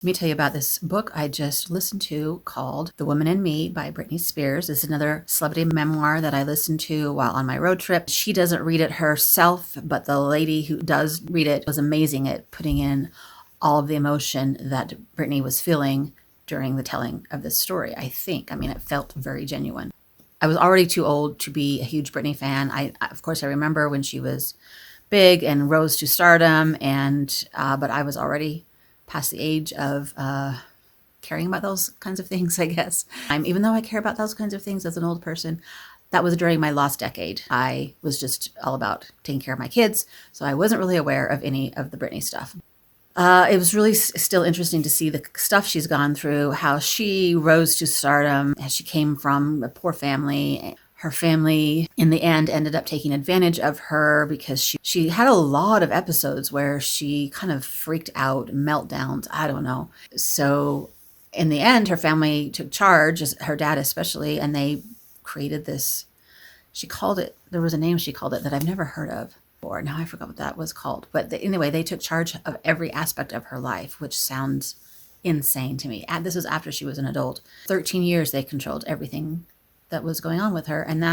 Let me tell you about this book I just listened to called The Woman in Me by Britney Spears. This is another celebrity memoir that I listened to while on my road trip. She doesn't read it herself, but the lady who does read it was amazing at putting in all of the emotion that Britney was feeling during the telling of this story, I think. I mean, it felt very genuine. I was already too old to be a huge Britney fan. Of course, I remember when she was big and rose to stardom, but I was already past the age of caring about those kinds of things, I guess. Even though I care about those kinds of things as an old person, that was during my lost decade. I was just all about taking care of my kids, so I wasn't really aware of any of the Britney stuff. It was really still interesting to see the stuff she's gone through, how she rose to stardom, as she came from a poor family. Her family, in the end, ended up taking advantage of her because she had a lot of episodes where she kind of freaked out, meltdowns, I don't know. So in the end, her family took charge, her dad especially, and they created this, there was a name she called it that I've never heard of. Or now I forgot what that was called. But anyway, they took charge of every aspect of her life, which sounds insane to me. This was after she was an adult. 13 years they controlled everything that was going on with her. And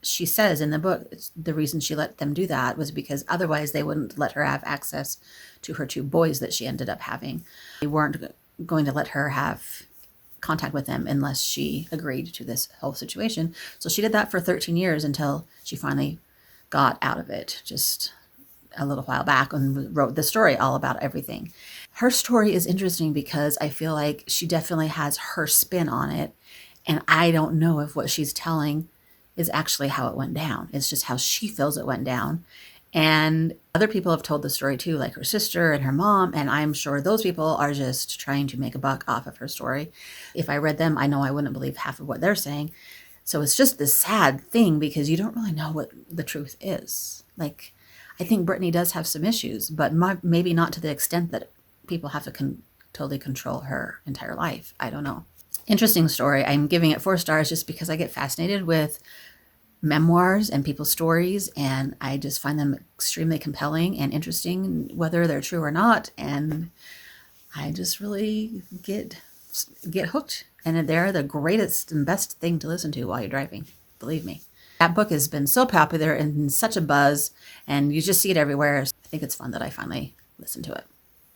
she says in the book, the reason she let them do that was because otherwise they wouldn't let her have access to her two boys that she ended up having. They weren't going to let her have contact with them unless she agreed to this whole situation. So she did that for 13 years until she finally got out of it just a little while back and wrote the story all about everything. Her story is interesting because I feel like she definitely has her spin on it. And I don't know if what she's telling is actually how it went down. It's just how she feels it went down. And other people have told the story too, like her sister and her mom. And I'm sure those people are just trying to make a buck off of her story. If I read them, I know I wouldn't believe half of what they're saying. So it's just this sad thing because you don't really know what the truth is. Like, I think Britney does have some issues, but maybe not to the extent that people have to totally control her entire life. I don't know. Interesting story. I'm giving it 4 stars just because I get fascinated with memoirs and people's stories, and I just find them extremely compelling and interesting, whether they're true or not. And I just really get hooked. And they're the greatest and best thing to listen to while you're driving. Believe me. That book has been so popular and such a buzz, and you just see it everywhere. I think it's fun that I finally listened to it.